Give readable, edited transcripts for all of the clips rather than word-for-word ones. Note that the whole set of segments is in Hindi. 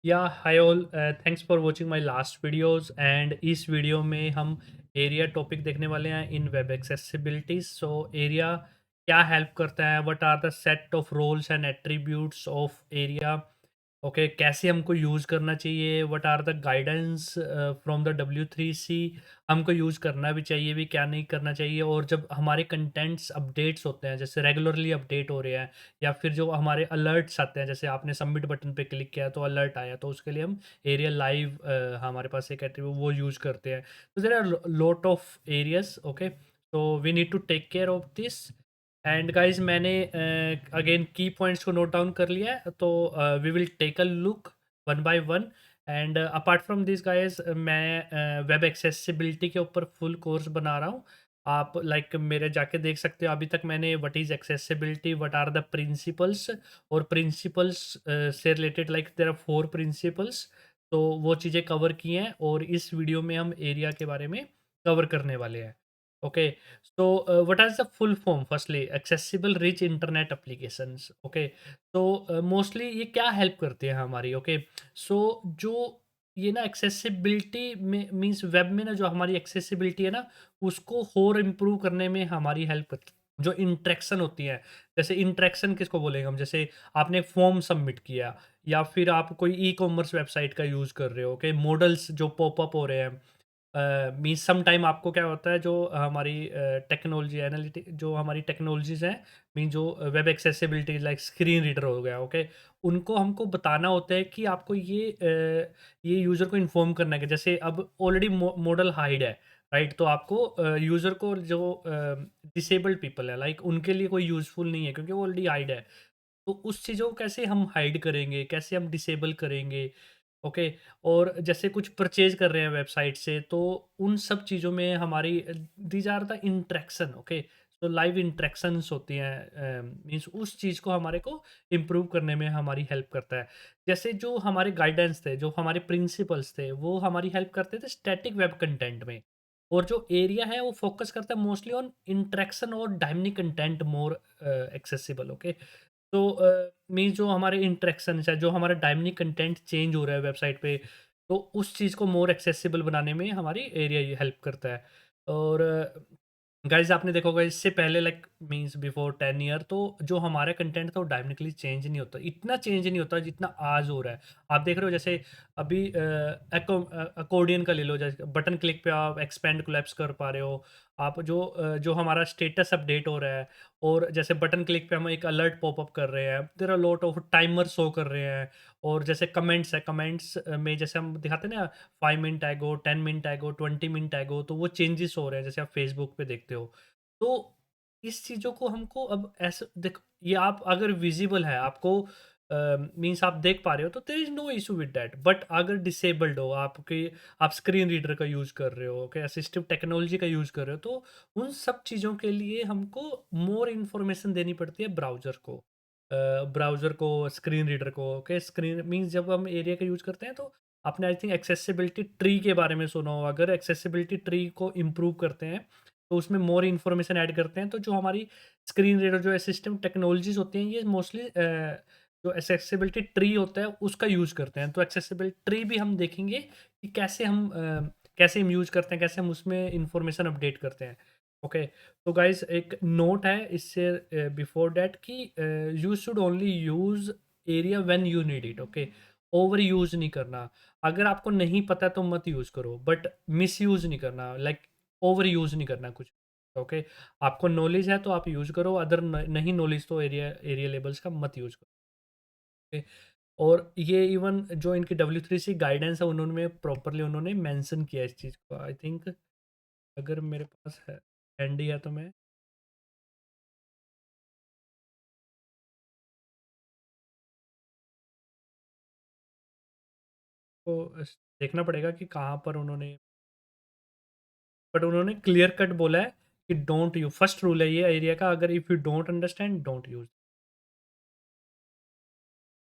या hi all, thanks for watching my last videos and इस वीडियो में हम एरिया टॉपिक देखने वाले हैं in web accessibilities. So ARIA क्या हेल्प करता है, what are the set of roles and attributes of ARIA. Okay, कैसे हमको यूज़ करना चाहिए, what are the guidance from the W3C, हमको यूज़ करना भी चाहिए भी क्या नहीं करना चाहिए। और जब हमारे कंटेंट्स अपडेट्स होते हैं, जैसे रेगुलरली अपडेट हो रहे हैं, या फिर जो हमारे अलर्ट्स आते हैं, जैसे आपने सबमिट बटन पे क्लिक किया तो अलर्ट आया, तो उसके लिए हम एरिया लाइव हमारे पास एक एट्रीब्यूट वो यूज़ करते हैं। तो there are lot of areas. Okay, तो we need to take care of this. And guys, मैंने अगेन की पॉइंट्स को नोट डाउन कर लिया है, तो we will take a look one by one. And apart from this guys, मैं वेब एक्सेसिबिलिटी के ऊपर फुल कोर्स बना रहा हूँ। आप मेरे जाके देख सकते हो। अभी तक मैंने what is accessibility, what are the principles, और प्रिंसिपल्स से रिलेटेड देयर आर 4 प्रिंसिपल्स। तो वो चीज़ें कवर की हैं, और इस वीडियो में हम एरिया के बारे में कवर करने वाले हैं। Okay, so what is the full form? Firstly, accessible rich internet applications. Okay, तो मोस्टली ये क्या हेल्प करती है हमारी। ओके, सो जो ये ना एक्सेसिबिलिटी में मींस वेब में ना जो हमारी एक्सेसिबिलिटी है ना, उसको और इम्प्रूव करने में हमारी हेल्प करती है। जो इंटरेक्शन होती है, जैसे इंटरेक्शन किसको बोलेंगे हम, जैसे आपने एक फॉर्म सबमिट किया, या फिर आप कोई ई कॉमर्स वेबसाइट का यूज़ कर रहे हो। ओके, मॉडल्स जो पॉपअप हो रहे हैं, मीन्स सम टाइम आपको क्या होता है, जो हमारी टेक्नोलॉजी एनालिटिक जो हमारी टेक्नोलॉजीज़ हैं, मीन जो web accessibility like screen reader हो गया। ओके, उनको हमको बताना होता है कि आपको ये यूज़र को इन्फॉर्म करना है कि जैसे अब ऑलरेडी मॉडल हाइड है, राइट। तो आपको यूज़र को जो डिसेबल्ड पीपल है, उनके लिए कोई यूज़फुल नहीं है, क्योंकि वो ऑलरेडी हाइड है। तो उस चीज़ों को कैसे हम हाइड करेंगे, कैसे हम डिसेबल करेंगे। ओके, और जैसे कुछ परचेज़ कर रहे हैं वेबसाइट से, तो उन सब चीज़ों में हमारी these are the interaction. Okay, तो लाइव इंटरैक्शंस होती हैं, मीन्स उस चीज़ को हमारे को इम्प्रूव करने में हमारी हेल्प करता है। जैसे जो हमारे गाइडेंस थे, जो हमारे प्रिंसिपल्स थे, वो हमारी हेल्प करते थे स्टैटिक वेब कंटेंट में। और जो एरिया है वो फ़ोकस करता है मोस्टली ऑन इंटरैक्शन और dynamic content more accessible. Okay, तो मीन्स जो हमारे इंटरेक्शंस है, जो हमारा डायनामिक कंटेंट चेंज हो रहा है वेबसाइट पे, तो उस चीज़ को मोर एक्सेसिबल बनाने में हमारी एरिया ये हेल्प करता है। और गाइज़, आपने देखा होगा इससे पहले मीन्स बिफोर 10 ईयर, तो जो हमारा कंटेंट था वो डायनामिकली चेंज नहीं होता, इतना चेंज नहीं होता जितना आज हो रहा है। आप देख रहे हो, जैसे अभी अकॉर्डियन का ले लो, जैसे बटन क्लिक पे आप एक्सपेंड कोलैप्स कर पा रहे हो। आप जो हमारा स्टेटस अपडेट हो रहा है, और जैसे बटन क्लिक पे हम एक अलर्ट पॉपअप कर रहे हैं, there are lot of timer show कर रहे हैं। और जैसे कमेंट्स है, कमेंट्स में जैसे हम दिखाते हैं ना, 5 मिनट एगो, 10 मिनट एगो, 20 मिनट एगो, तो वो चेंजेस हो रहे हैं, जैसे आप फेसबुक पे देखते हो। तो इस चीज़ों को हमको अब ऐसे देखो, ये आप अगर विजिबल है आपको, मीन्स आप देख पा रहे हो, तो there is no issue with that. But अगर डिसेबल्ड हो आपके, आप स्क्रीन रीडर का यूज़ कर रहे हो, ओके, असिस्टिव टेक्नोलॉजी का यूज़ कर रहे हो, तो उन सब चीज़ों के लिए हमको मोर इन्फॉर्मेशन देनी पड़ती है ब्राउज़र को। ब्राउज़र को, स्क्रीन रीडर को। ओके, स्क्रीन मीन्स जब हम एरिया का यूज़ करते हैं, तो आपने आई थिंक एक्सेसिबिलिटी ट्री के बारे में सुना हो। अगर एक्सेसिबिलिटी ट्री को इम्प्रूव करते हैं, तो उसमें मोर इन्फॉर्मेशन ऐड करते हैं, तो जो हमारी स्क्रीन रीडर, जो असिस्टिव टेक्नोलॉजीज़ होती हैं, ये मोस्टली जो एक्सेसिबिलिटी ट्री होता है उसका यूज़ करते हैं। तो एक्सेसिबिलिटी ट्री भी हम देखेंगे कि कैसे हम यूज़ करते हैं, कैसे हम उसमें इन्फॉर्मेशन अपडेट करते हैं। ओके, तो गाइज़, एक नोट है इससे बिफोर दैट कि you should only use area when you need it. Okay, over use नहीं करना। अगर आपको नहीं पता तो मत यूज़ करो, बट मिसयूज़ नहीं करना, ओवर यूज़ नहीं करना कुछ। ओके, आपको नॉलेज है तो आप यूज़ करो, अदर नहीं नॉलेज तो एरिया एरिया लेबल्स का मत यूज़ करो। ओके, और ये इवन जो इनकी W3C गाइडेंस है, उन्होंने प्रॉपर्ली उन्होंने मेंशन किया है इस चीज़ को। आई थिंक अगर मेरे पास है, हैंडी है, तो मैं को देखना पड़ेगा कि कहाँ पर उन्होंने, बट उन्होंने क्लियर कट बोला है कि डोंट यू, फर्स्ट रूल है ये एरिया का, अगर if you don't understand don't use.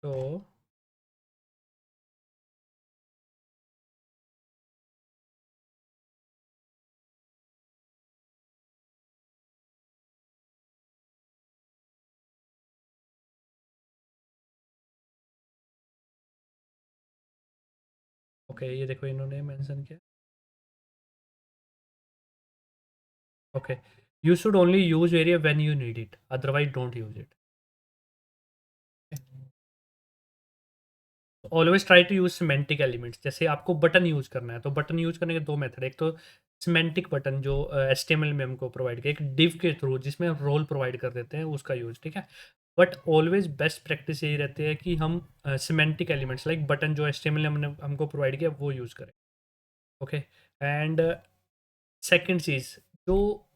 तो ओके, ये देखो इन्होंने मेंशन किया। Okay, you should only use ARIA when you need it, otherwise don't use it. Always try to use semantic elements. जैसे आपको बटन यूज करना है तो बटन यूज करने के दो मेथड, एक तो सिमेंटिक बटन जो एच टी एम एल में हमको प्रोवाइड किया, एक डिव के थ्रू जिसमें रोल प्रोवाइड कर देते हैं उसका यूज, ठीक है। बट ऑलवेज बेस्ट प्रैक्टिस यही रहती है कि हम सिमेंटिक एलिमेंट्स लाइक बटन जो एच टी एम एल ने हमने हमको प्रोवाइड किया वो यूज़ करें। ओके, एंड सेकंड चीज़ जो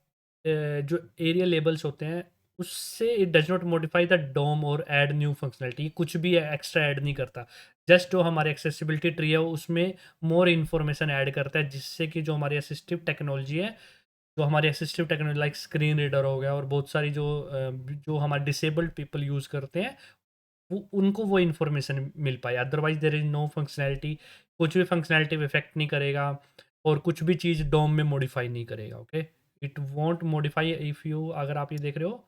जो एरिया लेबल्स होते हैं उससे it does not modify the DOM और ऐड न्यू फंक्शनैलिटी, कुछ भी एक्स्ट्रा ऐड नहीं करता। जस्ट जो हमारी एक्सेसिबिलिटी ट्री है उसमें मोर इन्फॉर्मेशन ऐड करता है, जिससे कि जो हमारी असिस्टिव टेक्नोलॉजी है, जो हमारी assistive technology like screen reader हो गया और बहुत सारी जो हमारे डिसेबल्ड पीपल यूज़ करते हैं वो उनको वो इन्फॉर्मेशन मिल पाए। Otherwise there is no functionality, कुछ भी फंक्शनैलिटी इफ़ेक्ट नहीं करेगा और कुछ भी चीज़ डोम में मॉडिफाई नहीं करेगा। Okay, it won't modify if you, अगर आप ये देख रहे हो,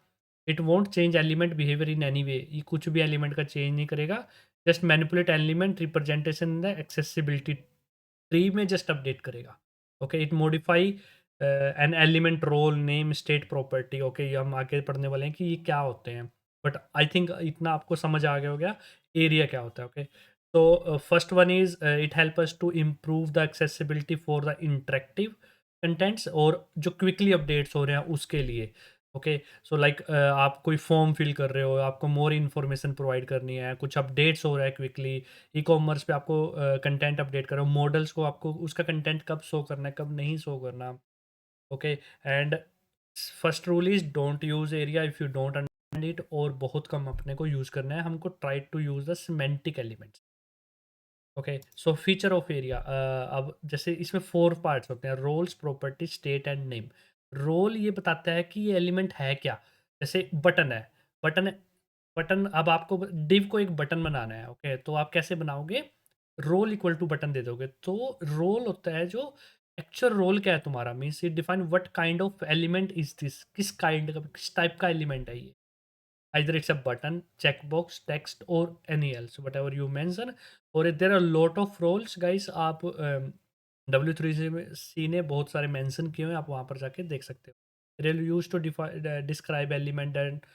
it won't change element behaviour in any way, ये कुछ भी एलिमेंट का चेंज नहीं करेगा। Just manipulate element representation in the accessibility tree में जस्ट अपडेट करेगा। Okay, it modify an element role name state property. Okay, ये हम आगे पढ़ने वाले हैं कि ये क्या होते हैं, बट आई थिंक इतना आपको समझ आ गया हो गया एरिया क्या होता है। ओके, तो first one is it help us to improve the accessibility for the interactive contents, और जो क्विकली अपडेट्स हो रहे हैं उसके लिए। ओके, सो लाइक आप कोई फॉर्म फिल कर रहे हो, आपको मोर इन्फॉर्मेशन प्रोवाइड करनी है, कुछ अपडेट्स हो रहा है क्विकली, ई कॉमर्स पे आपको कंटेंट अपडेट करो, मॉडल्स को आपको उसका कंटेंट कब शो करना है कब नहीं शो करना। Okay, and first rule is don't use ARIA if you don't understand it, और बहुत कम अपने को यूज करना है, हमको try to use the semantic elements. Okay, so feature of ARIA, अब जैसे इसमें फोर पार्ट्स होते हैं, roles, property, state and name. Role ये बताता है कि ये एलिमेंट है क्या। जैसे बटन है, बटन बटन अब आपको डिव को एक बटन बनाना है। ओके, तो आप कैसे बनाओगे, रोल इक्वल टू बटन दे दोगे। तो रोल होता है जो एक्चुअल रोल क्या है तुम्हारा, means it define what kind of element is this, किस काइंड का किस टाइप का एलिमेंट है ये। either it's a button, checkbox, text, or any else, whatever you mention. और there are lot of roles guys, आप W3C ने बहुत सारे मेंशन किए हुए हैं, आप वहाँ पर जाके देख सकते हो। Rel used to describe element and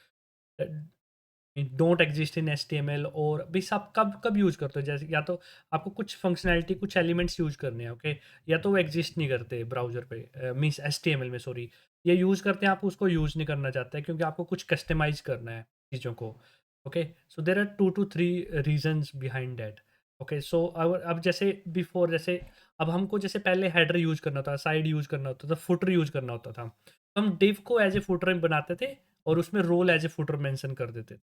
don't exist in HTML, और भी सब कब कब यूज़ करते हो, जैसे या तो आपको कुछ फंक्शनैलिटी कुछ एलिमेंट्स यूज़ करने हैं। ओके, या तो वो एग्जिस्ट नहीं करते ब्राउज़र पे, मीन्स HTML में, सॉरी, ये यूज़ करते हैं, आप उसको यूज़ नहीं करना चाहते हैं क्योंकि आपको कुछ कस्टमाइज़ करना है चीज़ों को। Okay, so there are 2 to 3 reasons behind that. Okay, so अब जैसे बिफोर, जैसे अब हमको जैसे पहले हेडर यूज़ करना था, साइड यूज़ करना होता था, फुटर यूज़ करना होता था। तो हम डिव को एज़ ए फुटर बनाते थे और उसमें role as a footer mention कर देते थे।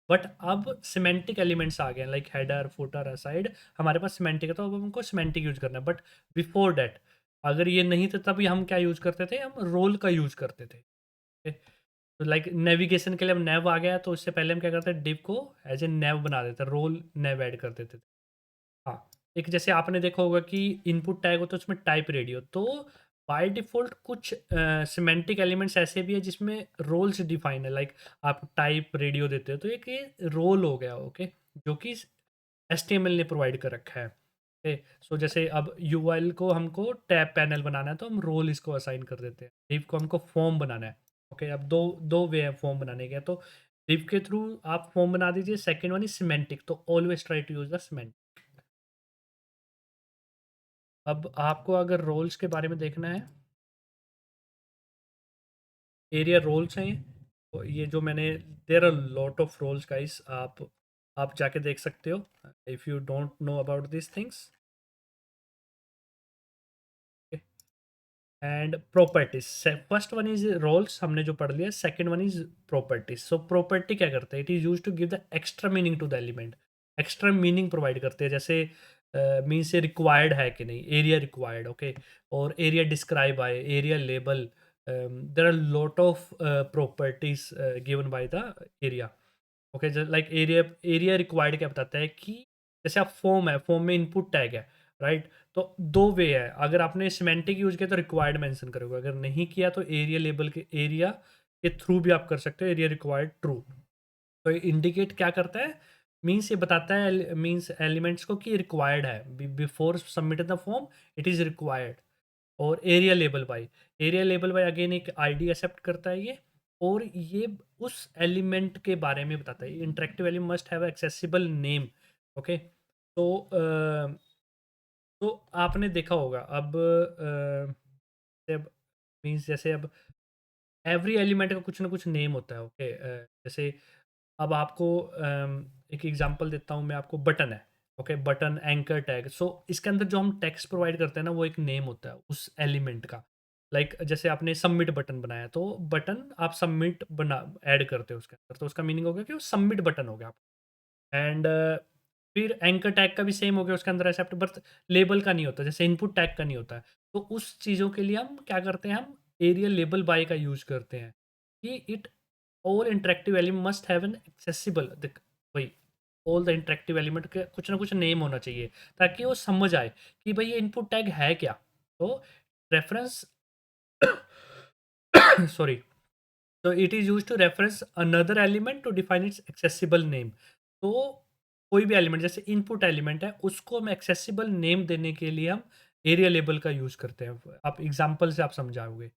बट अब सिमेंटिक एलिमेंट्स आ गए हैं लाइक हेडर, फुटर, असाइड, हमारे पास सिमेंटिक है तो अब हमको सिमेंटिक यूज़ करना है। बट बिफोर दैट अगर ये नहीं था तभी हम क्या यूज़ करते थे, हम रोल का यूज़ करते थे। ओके? तो लाइक नेविगेशन के लिए अब नैव आ गया है, तो इससे पहले हम क्या करते हैं, डिव को एज ए नैव बना देते हैं, रोल नैव ऐड कर देते थे। हाँ, एक जैसे आपने देखा होगा कि इनपुट टैग होता है उसमें टाइप रेडियो, तो बाय डिफ़ॉल्ट कुछ सिमेंटिक एलिमेंट्स ऐसे भी है जिसमें रोल्स डिफाइन है, लाइक आप टाइप रेडियो देते हो तो एक ये रोल हो गया। ओके, जो कि एचटीएमएल ने प्रोवाइड कर रखा है। ओके, सो जैसे अब यूआईएल को हमको टैब पैनल बनाना है तो हम रोल इसको असाइन कर देते हैं, डिव को हमको फॉर्म बनाना है। ओके, अब दो दो वे है फॉर्म बनाने के, तो डिव के थ्रू आप फॉर्म बना दीजिए, सेकेंड वन इज सिमेंटिक, तो always try to use the cement. अब आपको अगर रोल्स के बारे में देखना है, एरिया रोल्स हैं ये, तो ये जो मैंने, there are lot of roles guys, आप जाके देख सकते हो if you don't know about this things. And properties, first one is roles हमने जो पढ़ लिया, second one is properties. So property क्या करते हैं, it is use to give the extra meaning to the element, extra meaning provide करते हैं, जैसे मीन से रिक्वायर्ड है कि नहीं, एरिया रिक्वायर्ड। ओके, और एरिया डिस्क्राइब है, ARIA label, there are lot of properties given by the ARIA. Okay, like ARIA ARIA required क्या बताता है कि जैसे आप फॉर्म है, फॉर्म में इनपुट टैग है, राइट, तो दो वे है, अगर आपने सिमेंटिक यूज किया तो रिक्वायर्ड मेंशन करोगे, अगर नहीं किया तो एरिया लेबल के एरिया के थ्रू भी आप कर सकते हो, एरिया रिक्वायर्ड ट्रू। तो इंडिकेट क्या करता है, मीन्स ये बताता है मीन्स एलिमेंट्स को कि रिक्वायर्ड है before submit the form, it is required. और area label by, aria label by again एक आईडी एक्सेप्ट करता है ये, और ये उस एलिमेंट के बारे में बताता है। Interactive element must have accessible name. Okay, तो तो आपने देखा होगा अब जब मीन्स जैसे अब एवरी एलिमेंट का कुछ ना कुछ नेम होता है। ओके, जैसे अब आपको एक एग्जांपल देता हूँ मैं आपको, बटन है। ओके, बटन एंकर टैग, सो इसके अंदर जो हम टेक्स्ट प्रोवाइड करते हैं ना, वो एक नेम होता है उस एलिमेंट का। लाइक जैसे आपने सबमिट बटन बनाया, तो बटन आप सबमिट बना ऐड करते हो उसके अंदर, तो उसका मीनिंग हो गया कि वो सबमिट बटन हो गया। एंड फिर एंकर टैग का भी सेम हो गया, उसके अंदर एक्सेप्ट, बट लेबल का नहीं होता, जैसे इनपुट टैग का नहीं होता है। तो उस चीज़ों के लिए हम क्या करते हैं, हम एरिया लेबल बाय का यूज़ करते हैं कि it all interactive element must have an accessible दिक वही, ऑल द इंटरेक्टिव एलिमेंट के कुछ ना कुछ नेम होना चाहिए, ताकि वो समझ आए कि भाई ये इनपुट टैग है क्या। तो रेफरेंस सॉरी, तो it is used to reference another element to define its accessible name. तो कोई भी एलिमेंट जैसे इनपुट एलिमेंट है, उसको हम एक्सेसिबल नेम देने के लिए हम एरिया लेबल का यूज़ करते हैं। आप एग्जांपल से आप समझाओगे,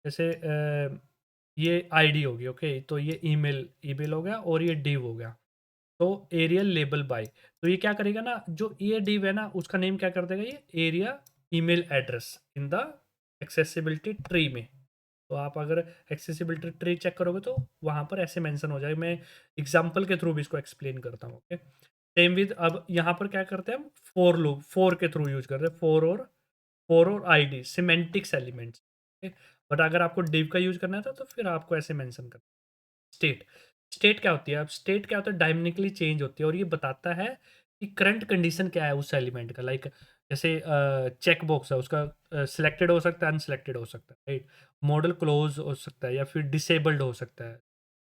जैसे ये आईडी होगी। ओके, तो ये ईमेल ईमेल हो गया, और ये डिव हो गया। तो एरिया लेबल बाय, तो ये क्या करेगा ना, जो ये डिव है ना, उसका नेम क्या कर देगा, ये area email address in the accessibility tree में। तो आप अगर एक्सेसिबिलिटी ट्री चेक करोगे, तो वहाँ पर ऐसे मेंशन हो जाएगा। मैं एग्जांपल के थ्रू भी इसको एक्सप्लेन करता हूँ। ओके, सेम विद, अब यहाँ पर क्या करते हैं हम, फोर लूप, फोर के थ्रू यूज करते हैं, फोर और आईडी सिमेंटिक्स एलिमेंट्स। बट अगर आपको डिव का यूज करना था, तो फिर आपको ऐसे मेंशन करना। स्टेट, स्टेट क्या होती है, अब स्टेट क्या होता है, डायनामिकली चेंज होती है, और ये बताता है कि करंट कंडीशन क्या है उस एलिमेंट का। लाइक जैसे चेक बॉक्स है, उसका सिलेक्टेड हो सकता है, अनसिलेक्टेड हो सकता है, राइट। मॉडल क्लोज हो सकता है, या फिर डिसेबल्ड हो सकता है,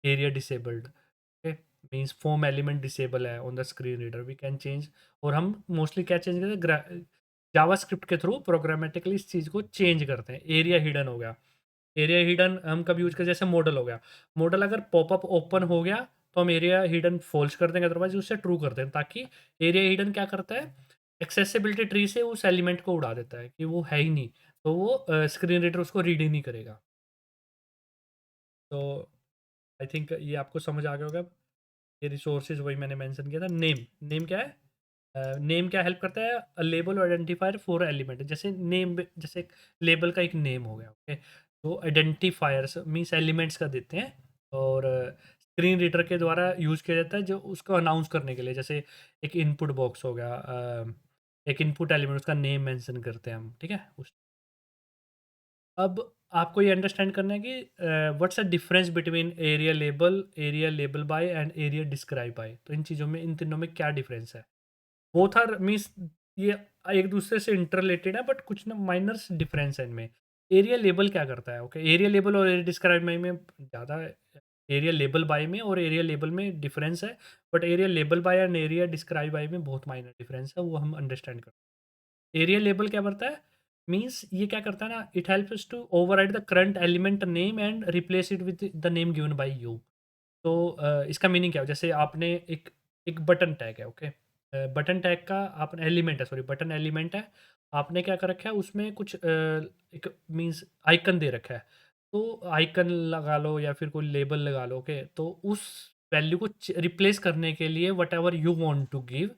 aria disabled. Okay, means form element disable है on the screen reader, we can change. और हम मोस्टली क्या चेंज करते हैं, जावास्क्रिप्ट के थ्रू प्रोग्रामेटिकली इस चीज़ को चेंज करते हैं। एरिया हिडन हो गया, एरिया हिडन हम कब यूज़ करें, जैसे मॉडल हो गया, मॉडल अगर पॉपअप ओपन हो गया, तो हम एरिया हिडन फॉल्स कर देंगे, अदरवाइज उसे ट्रू कर दें, ताकि एरिया हिडन क्या करता है, एक्सेसिबिलिटी ट्री से उस एलिमेंट को उड़ा देता है कि वो है ही नहीं, तो वो स्क्रीन रीडर उसको रीड ही नहीं करेगा। तो आई थिंक ये आपको समझ आ गया होगा। ये रिसोर्सेज वही मैंने मेंशन किया था। नेम, नेम क्या है, नेम क्या हेल्प करता है, अ लेबल और आइडेंटिफायर फॉर एलिमेंट। जैसे नेम, जैसे लेबल का एक नेम हो गया। ओके, तो आइडेंटिफायर्स मीन्स एलिमेंट्स का देते हैं, और स्क्रीन रीडर के द्वारा यूज़ किया जाता है जो उसको अनाउंस करने के लिए। जैसे एक इनपुट बॉक्स हो गया, एक इनपुट एलिमेंट, उसका नेम मेंशन करते हैं हम, ठीक है। उस अब आपको ये अंडरस्टैंड करना है कि what's the difference between ARIA label by and ARIA describe by. तो इन चीज़ों में, इन तीनों में क्या डिफरेंस है। बोथ आर मीन्स ये एक दूसरे से इंटरलेटेड है, बट कुछ ना माइनर्स डिफरेंस है इनमें। एरिया लेबल क्या करता है, ओके, एरिया लेबल और एरिया डिस्क्राइब में ज़्यादा, एरिया लेबल बाय में और एरिया लेबल में डिफरेंस है, but ARIA label by and ARIA describe by में बहुत माइनर डिफरेंस है, वो हम अंडरस्टैंड करते हैं। एरिया लेबल क्या करता है, मीन्स ये क्या करता है ना, it helps to override the current element name and replace it with the name given by you. तो इसका मीनिंग क्या है, जैसे आपने एक एक बटन टैग है। ओके, बटन टैग का आपने एलिमेंट है, सॉरी बटन एलिमेंट है, आपने क्या कर रखा है उसमें कुछ एक मीन्स आइकन दे रखा है। तो आइकन लगा लो या फिर कोई लेबल लगा लो। ओके, तो उस वैल्यू को रिप्लेस करने के लिए whatever you want to give,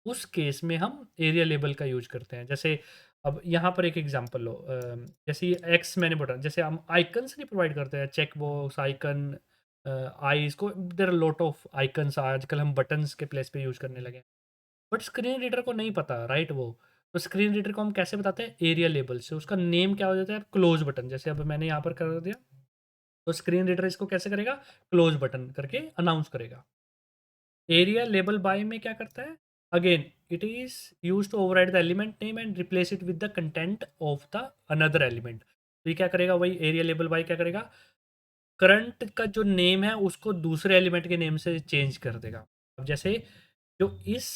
उस केस में हम एरिया लेबल का यूज करते हैं। जैसे अब यहाँ पर एक एग्जांपल लो, जैसे ये एक्स मैंने बटन, जैसे हम आइकन्स नहीं प्रोवाइड करते हैं, चेक बॉक्स आइकन, आईज को, there are lot of icons आजकल हम बटन्स के प्लेस पे यूज करने लगे हैं। बट स्क्रीन रीडर को नहीं पता, राइट। वो तो स्क्रीन रीडर को हम कैसे बताते हैं, एरिया लेबल से। उसका नेम क्या हो जाता है, क्लोज बटन। जैसे अब मैंने यहाँ पर कर दिया, तो स्क्रीन रीडर इसको कैसे करेगा, क्लोज बटन करके अनाउंस करेगा। एरिया लेबल बाय में क्या करता है, again it is use to override the element name and replace it with the content of the another element. तो ये क्या करेगा, वही एरिया लेबल बाय क्या करेगा, करंट का जो नेम है उसको दूसरे एलिमेंट के नेम से चेंज कर देगा। अब जैसे जो इस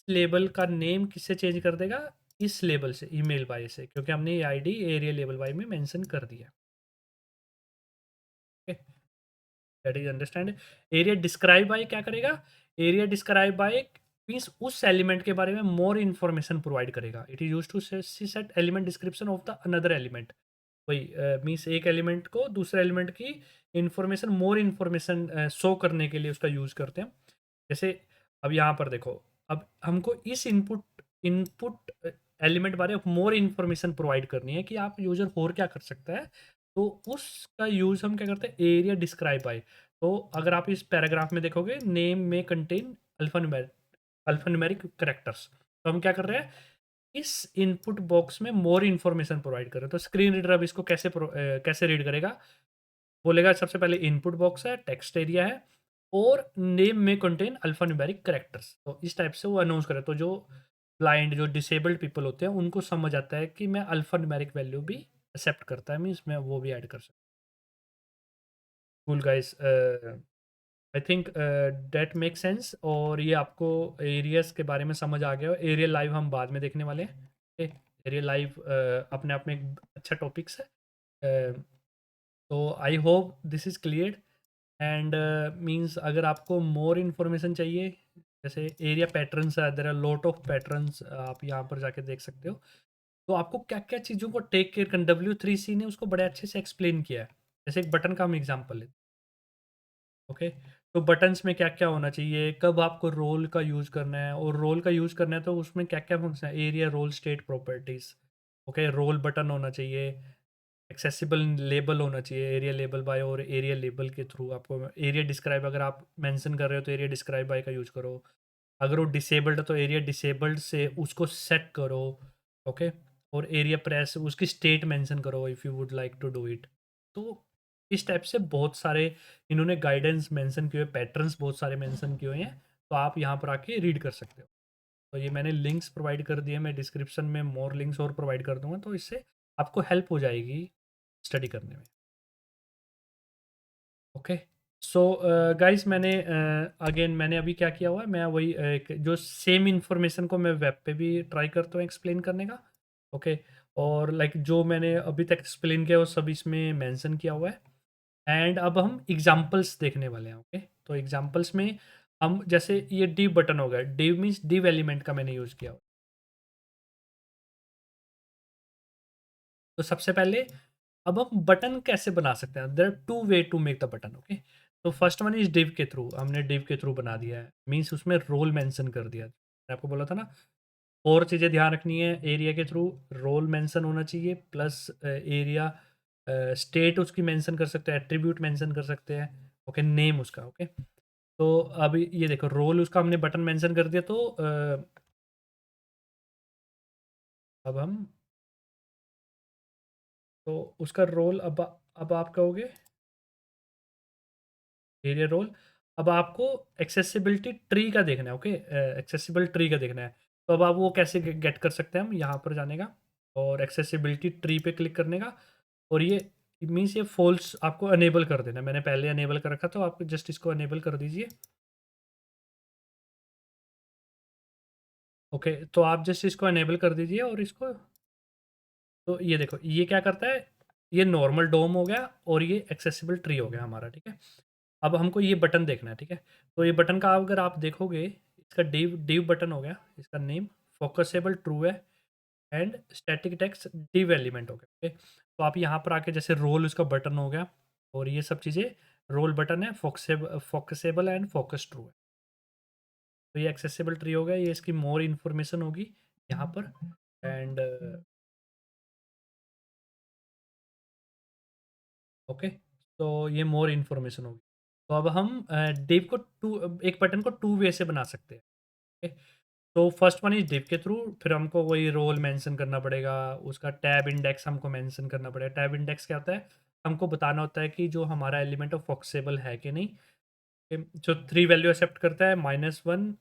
लेबल का नेम किससे चेंज कर देगा, इस लेबल से, ईमेल बाय से, क्योंकि हमने ये आईडी एरिया लेबल बाय में मेंशन कर दिया। That is understand. ARIA describe by क्या करेगा, एरिया डिस्क्राइब बाय मीन्स उस एलिमेंट के बारे में मोर इन्फॉर्मेशन प्रोवाइड करेगा। It is used to set element description of the another element. वही मीन्स एक एलिमेंट को दूसरे एलिमेंट की इन्फॉर्मेशन मोर इन्फॉर्मेशन शो करने के लिए उसका यूज़ करते हैं। जैसे अब यहाँ पर देखो, अब हमको इस इनपुट इनपुट एलिमेंट बारे में मोर इन्फॉर्मेशन प्रोवाइड करनी है कि आप यूज़र और क्या कर सकता है, तो उसका यूज़ हम क्या करते हैं, एरिया डिस्क्राइब बाय। तो अगर आप इस पैराग्राफ में देखोगे, नेम में कंटेन अल्फ़ान्यूमेरिक कैरेक्टर्स, तो हम क्या कर रहे हैं, इस इनपुट बॉक्स में मोर इन्फॉर्मेशन प्रोवाइड कर रहे हैं। तो स्क्रीन रीडर अब इसको कैसे रीड करेगा, बोलेगा सबसे पहले इनपुट बॉक्स है, टेक्स्ट एरिया है और नेम में कंटेन अल्फ़ान्यूमेरिक कैरेक्टर्स। तो इस टाइप से वो अनाउंस करे, तो जो ब्लाइंड, जो डिसेबल्ड पीपल होते हैं, उनको समझ आता है कि मैं अल्फ़ान्यूमेरिक वैल्यू भी एक्सेप्ट करता है, मीन्स मैं वो भी ऐड कर सकता हूँ। Cool guys, I think that make sense. और ये आपको एरियाज़ के बारे में समझ आ गया हो। एरिया लाइव हम बाद में देखने वाले हैं। ओके, एरिया लाइव अपने आप में एक अच्छा टॉपिक्स है। तो I hope this is clear. And means अगर आपको मोर इन्फॉर्मेशन चाहिए, जैसे एरिया पैटर्न्स है, there are lot of patterns, आप यहाँ पर जाके देख सकते हो। तो आपको क्या-क्या चीज़ों को टेक केयर करना, W3C ने उसको बड़े अच्छे से एक्सप्लेन किया है। जैसे एक बटन का हम एग्ज़ाम्पल लें, ओके? तो बटन्स में क्या-क्या होना चाहिए, कब आपको रोल का यूज़ करना है, और रोल का यूज़ करना है तो उसमें क्या-क्या फंक्शन है, ARIA, role, state, properties, okay? Role button होना चाहिए, एक्सेसिबल लेबल होना चाहिए, एरिया लेबल बाय, और एरिया लेबल के थ्रू आपको एरिया डिस्क्राइब, अगर आप मेंशन कर रहे हो तो एरिया डिस्क्राइब बाय का यूज़ करो। अगर वो डिसेबल्ड है तो एरिया डिसेबल्ड से उसको सेट करो, ओके? और एरिया प्रेस उसकी स्टेट मेंशन करो if you would like to do it. तो इस टाइप से बहुत सारे इन्होंने गाइडेंस मेंशन किए हुए, पैटर्न्स बहुत सारे मेंशन किए हुए हैं, तो आप यहाँ पर आके रीड कर सकते हो। तो ये मैंने लिंक्स प्रोवाइड कर दिए, मैं डिस्क्रिप्शन में मोर लिंक्स और प्रोवाइड कर दूँगा, तो इससे आपको हेल्प हो जाएगी स्टडी करने में। ओके, सो गाइस, मैंने अगेन मैंने अभी क्या किया हुआ है, मैं वही एक जो सेम इन्फॉर्मेशन को मैं वेब पे भी ट्राई करता हूँ एक्सप्लेन करने का। ओके, और लाइक जो मैंने अभी तक एक्सप्लेन किया वो सब इसमें मेंशन किया हुआ है। एंड अब हम एग्जांपल्स देखने वाले हैं। ओके, तो एग्जांपल्स में हम, जैसे ये डिव बटन हो गया, डिव मीन्स डिव एलिमेंट का मैंने यूज़ किया हुआ है। तो सबसे पहले अब हम बटन कैसे बना सकते हैं, there are two way to make the button. Okay, तो फर्स्ट वन इज डिव के थ्रू, हमने डिव के थ्रू बना दिया है, मीन्स उसमें रोल मेंशन कर दिया। मैंने आपको बोला था ना, और चीज़ें ध्यान रखनी है, एरिया के थ्रू रोल मेंशन होना चाहिए, प्लस एरिया स्टेट उसकी मेंशन कर सकते हैं, एट्रीब्यूट मेंशन कर सकते हैं, ओके, नेम उसका। ओके, तो अभी ये देखो, रोल उसका हमने बटन मेंशन कर दिया, तो अब हम, तो उसका रोल, अब आप कहोगे एरिया रोल। अब आपको एक्सेसिबिलिटी ट्री का देखना है। ओके, एक्सेसिबल ट्री का देखना है। तो अब आप वो कैसे गेट कर सकते हैं, हम यहाँ पर जाने का और एक्सेसिबिलिटी ट्री पे क्लिक करने का, और ये मीन्स ये फॉल्स आपको अनेबल कर देना है। मैंने पहले अनेबल कर रखा, तो आप जस्ट इसको अनेबल कर दीजिए। ओके, तो आप जस्ट इसको अनेबल कर दीजिए, और इसको, तो ये देखो ये क्या करता है, ये नॉर्मल डोम हो गया और ये एक्सेसिबल ट्री हो गया हमारा। ठीक है, अब हमको ये बटन देखना है। ठीक है, तो ये बटन का अगर आप देखोगे, इसका डिव डिव बटन हो गया, इसका नेम फोकसेबल ट्रू है, and static text div element हो गया। ओके, तो आप यहाँ पर आके, जैसे रोल उसका बटन हो गया, और ये सब चीज़ें, रोल बटन है, फोकसेबल एंड फोकस ट्रू है। तो ये एक्सेसिबल ट्री हो गया, ये इसकी मोर इन्फॉर्मेशन होगी यहाँ पर। एंड ओके, तो ये मोर इन्फॉर्मेशन होगी। तो अब हम डिव को एक बटन को टू वे से बना सकते हैं। ओके, तो फर्स्ट वन इज डिव के थ्रू, फिर हमको वही रोल मेंशन करना पड़ेगा, उसका टैब इंडेक्स हमको मेंशन करना पड़ेगा। टैब इंडेक्स क्या होता है, हमको बताना होता है कि जो हमारा एलिमेंट ऑफ फॉक्सेबल है कि नहीं। जो थ्री वैल्यू एक्सेप्ट करता है, -1,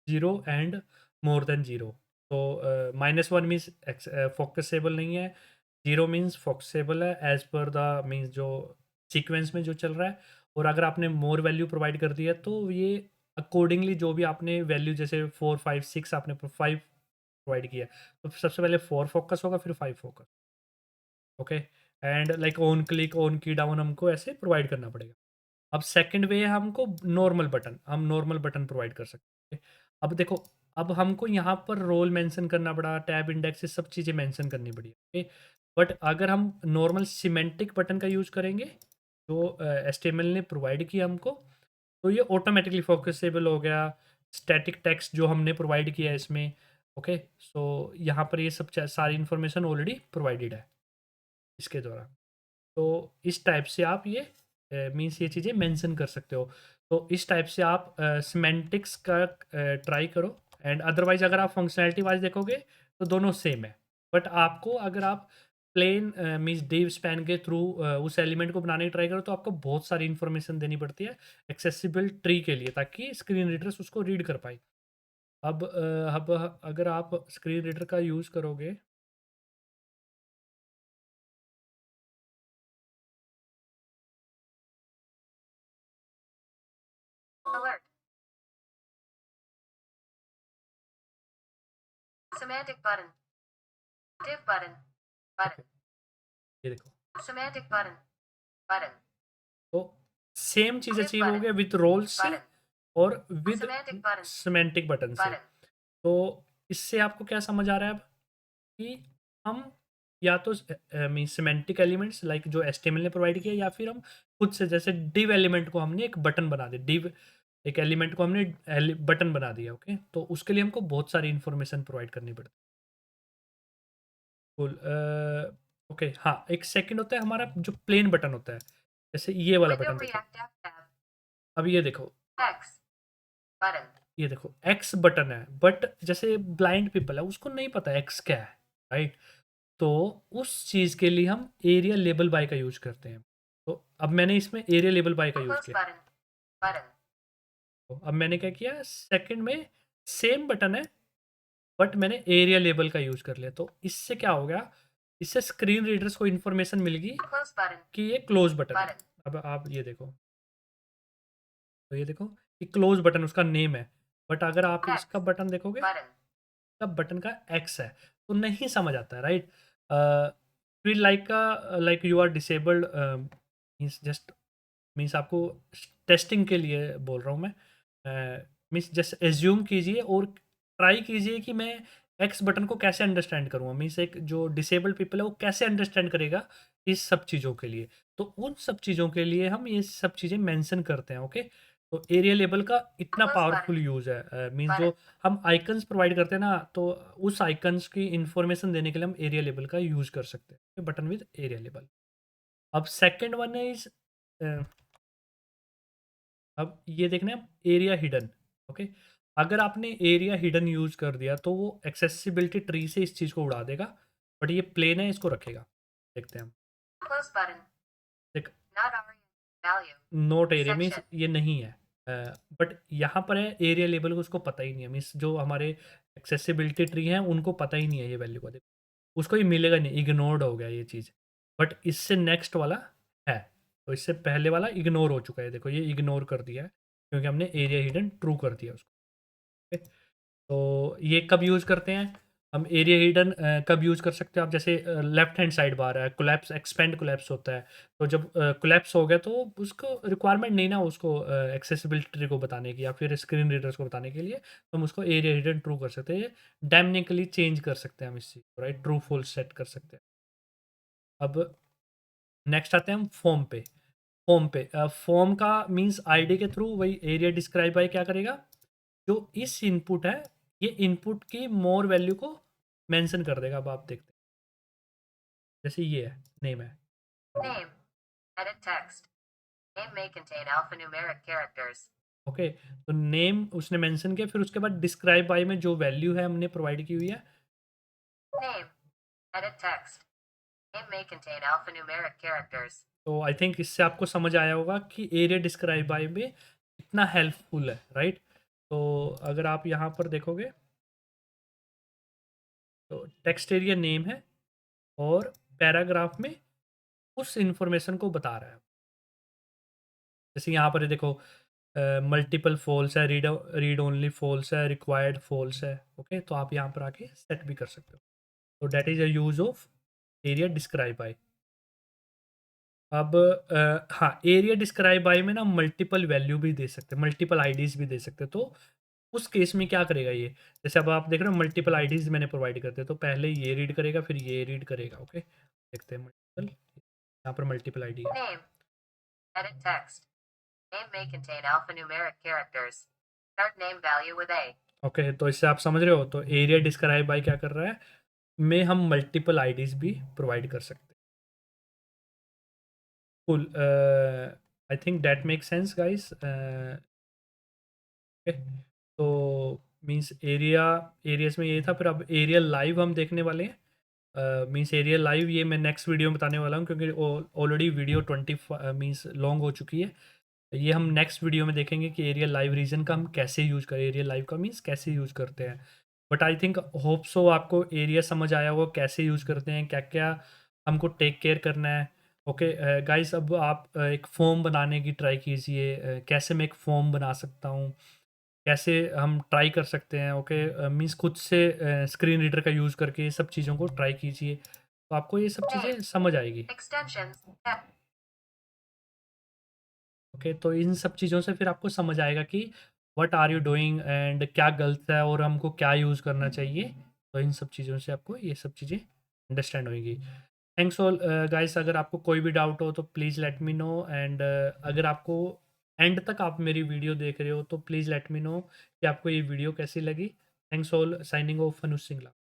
0 एंड मोर देन 0। तो -1 मीन्स फोकसेबल नहीं है, 0 मीन्स फोकसेबल है, एज पर द मीन्स जो सीक्वेंस में जो चल रहा है। और अगर आपने मोर वैल्यू प्रोवाइड कर दी है, तो ये अकॉर्डिंगली जो भी आपने वैल्यू, जैसे 4 5 6 आपने 5 प्रोवाइड किया है, तो सबसे पहले 4 फोकस होगा, फिर 5 focus. Okay, and like on click, on की डाउन हमको ऐसे प्रोवाइड करना पड़ेगा। अब सेकंड वे है हमको नॉर्मल बटन, हम नॉर्मल बटन प्रोवाइड कर सकते हैं। अब देखो, अब हमको यहाँ पर रोल मेंशन करना पड़ा, टैब इंडेक्स, ये सब चीज़ें मेंशन करनी पड़ी, ओके। बट अगर हम नॉर्मल सिमेंटिक बटन का यूज़ करेंगे, जो एचटीएमएल ने प्रोवाइड किया हमको, तो ये ऑटोमेटिकली फोकसेबल हो गया। स्टैटिक टेक्स्ट जो हमने प्रोवाइड किया है इसमें, ओके। सो यहाँ पर ये सब सारी इन्फॉर्मेशन ऑलरेडी प्रोवाइडेड है इसके द्वारा। तो इस टाइप से आप ये मीन्स ये चीज़ें मेंशन कर सकते हो। तो इस टाइप से आप सिमेंटिक्स का ट्राई करो, एंड अदरवाइज़ अगर आप फंक्शनैलिटी वाइज़ देखोगे तो दोनों सेम है। बट आपको अगर आप प्लेन मीन्स div स्पैन के थ्रू उस एलिमेंट को बनाने की ट्राई करो, तो आपको बहुत सारी इन्फॉर्मेशन देनी पड़ती है एक्सेसिबल ट्री के लिए, ताकि स्क्रीन रीडर्स उसको रीड कर पाएँ। अब अगर आप स्क्रीन रीडर का यूज़ करोगे, Alert. Semantic button. Div button. Okay, Button. ये देखो। Semantic button. Button. तो सेम चीज़ Div अचीव हो button. गया विद रोल्स से Button. और with Semantic button. Semantic button से। Button. तो इससे आपको क्या समझ आ रहा है अब, कि हम या तो मीन सिमेंटिक एलिमेंट्स लाइक जो एचटीएमएल ने प्रोवाइड किया, या फिर हम खुद से, जैसे डिव एलिमेंट को हमने एक बटन बना दिया, डिव एक एलिमेंट को हमने बटन बना दिया, ओके। तो उसके लिए हमको बहुत सारी इन्फॉर्मेशन प्रोवाइड करनी पड़ती है। ओके, हाँ, एक सेकंड होता है हमारा जो प्लेन बटन होता है, जैसे ये वाला Window बटन देखो। React App tab. अब ये देखो, X. Button. ये देखो एक्स बटन है, बट जैसे ब्लाइंड पीपल है उसको नहीं पता एक्स क्या है, राइट। तो उस चीज़ के लिए हम एरिया लेबल बाय का यूज करते हैं। तो अब मैंने इसमें एरिया लेबल बाय का यूज Close किया। button. Button. तो अब मैंने क्या किया, सेकंड में सेम बटन है, बट मैंने एरिया लेबल का यूज कर लिया। तो इससे क्या हो गया, इससे स्क्रीन रीडर्स को इन्फॉर्मेशन मिल गई Close button. कि ये क्लोज बटन है। Button. अब आप ये देखो, तो ये देखो कि क्लोज बटन उसका नेम है, बट अगर आप X. इसका बटन देखोगे, Button. तब बटन का एक्स है, तो नहीं समझ आता है, right. Feel like like you are disabled, means just, means आपको टेस्टिंग के लिए बोल रहा हूँ मैं। मीन्स जस्ट एज्यूम कीजिए और ट्राई कीजिए कि मैं एक्स बटन को कैसे अंडरस्टैंड करूँगा, मीन्स एक जो डिसेबल्ड पीपल है वो कैसे अंडरस्टैंड करेगा इस सब चीज़ों के लिए। तो उन सब चीज़ों के लिए हम ये सब चीज़ें मेंशन करते हैं, ओके। तो एरिया लेबल का इतना Close पावरफुल button. यूज़ है, मीन्स Button. जो हम आइकन्स प्रोवाइड करते हैं ना, तो उस आइकन्स की इन्फॉर्मेशन देने के लिए हम एरिया लेबल का यूज़ कर सकते हैं, बटन विद एरिया लेबल। अब सेकंड वन इज़, अब ये देखना है एरिया हिडन, ओके। अगर आपने एरिया हिडन यूज़ कर दिया तो वो एक्सेसिबिलिटी ट्री से इस चीज़ को उड़ा देगा, बट ये प्लेन है, इसको रखेगा। देखते हैं हम। Close button. देख, Not already. Value. Note area means Section. ये नहीं है, बट यहाँ पर है एरिया लेबल को उसको पता ही नहीं है, मीन्स जो हमारे एक्सेसिबिलिटी ट्री हैं उनको पता ही नहीं है ये वैल्यू का, देखो उसको ये मिलेगा नहीं, इग्नोर्ड हो गया ये चीज़। बट इससे नेक्स्ट वाला है, तो इससे पहले वाला इग्नोर हो चुका है, देखो ये इग्नोर कर दिया है क्योंकि हमने एरिया हिडन ट्रू कर दिया उसको, ठीक है? तो ये कब यूज़ करते हैं हम एरिया हिडन, कब यूज़ कर सकते हो आप, जैसे लेफ्ट हैंड साइड बार है, कोलैप्स एक्सपेंड कोलैप्स होता है। तो जब कोलैप्स हो गया तो उसको रिक्वायरमेंट नहीं ना उसको एक्सेसिबिलिटी को बताने की या फिर स्क्रीन रीडर्स को बताने के लिए, तो हम उसको एरिया हिडन ट्रू कर सकते हैं, डायनेमिकली चेंज कर सकते हैं हम इस चीज़ को, राइट, ट्रू फॉल्स सेट कर सकते हैं। अब नेक्स्ट आते हैं हम फॉर्म पे। फॉर्म का मीन्स आईडी के थ्रू वही एरिया डिस्क्राइब बाय क्या करेगा, जो इस इनपुट है, ये इनपुट की मोर वैल्यू को मेंशन कर देगा। अब आप देखते हैं, जैसे ये है, नेम है, Name. Edit text. Name may contain alphanumeric characters. Okay. तो नेम उसने मेंशन किया, फिर उसके बाद डिस्क्राइब बाय में जो वैल्यू है हमने प्रोवाइड की हुई है, Name. Edit text. Name may contain alphanumeric characters. तो आई थिंक इससे आपको समझ आया होगा कि एरिया डिस्क्राइब बाय में कितना हेल्पफुल है, राइट। तो अगर आप यहाँ पर देखोगे, तो टेक्स्ट एरिया नेम है और पैराग्राफ में उस इंफॉर्मेशन को बता रहा है। जैसे यहाँ पर ये देखो, मल्टीपल फॉल्स है, रीड ओनली फॉल्स है, रिक्वायर्ड फॉल्स है, ओके। तो आप यहाँ पर आके सेट भी कर सकते हो। तो that is a use of area describe bye. अब हाँ, एरिया डिस्क्राइब बाय में ना मल्टीपल वैल्यू भी दे सकते हैं, मल्टीपल आईडीज़ भी दे सकते हैं। तो उस केस में क्या करेगा ये? जैसे अब आप देख रहे हो मल्टीपल आईडीज़ मैंने प्रोवाइड कर दिया, तो पहले ये रीड करेगा, फिर ये रीड करेगा, ओके? देखते हैं मल्टीपल, यहाँ पर मल्टीपल आईडी है। Name. Edit text. Name may contain alphanumeric characters. Start name value with A. Okay, तो इससे आप समझ रहे हो, तो एरिया डिस्क्राइब बाय क्या कर रहा है? में हम मल्टीपल आईडीज़ भी प्रोवाइड कर सकते हैं। Cool, I think that makes sense guys. Okay, तो मीन्स एरियाज़ में ये था, फिर अब एरिया लाइव हम देखने वाले हैं। मीन्स एरिया लाइव ये मैं नेक्स्ट वीडियो में बताने वाला हूँ, क्योंकि ऑलरेडी वीडियो 20 मीन्स लॉन्ग हो चुकी है। ये हम नेक्स्ट वीडियो में देखेंगे कि एरिया लाइव रीजन का हम कैसे यूज़ करें, एरिया लाइव का मीन्स कैसे यूज़ करते हैं। But I think hope so आपको एरिया समझ आया होगा कैसे यूज़ करते हैं, क्या क्या हमको टेक केयर करना है। ओके गाइस, अब आप एक फॉर्म बनाने की ट्राई कीजिए, कैसे मैं एक फॉर्म बना सकता हूँ, कैसे हम ट्राई कर सकते हैं। ओके मीन्स खुद से स्क्रीन रीडर का यूज़ करके ये सब चीज़ों को ट्राई कीजिए, तो आपको ये सब Name. चीज़ें समझ आएगी। Extensions. Tab. ओके, तो इन सब चीज़ों से फिर आपको समझ आएगा कि what are you doing and क्या गलत है और हमको क्या यूज़ करना चाहिए। तो इन सब चीज़ों से आपको ये सब चीज़ें अंडरस्टैंड होएगी। थैंक्स ऑल गाइस, अगर आपको कोई भी डाउट हो तो please let me know, and अगर आपको एंड तक आप मेरी वीडियो देख रहे हो तो प्लीज़ लेट मी नो कि आपको ये वीडियो कैसी लगी। थैंक्स ऑल, साइनिंग ऑफ अनुज सिंगला।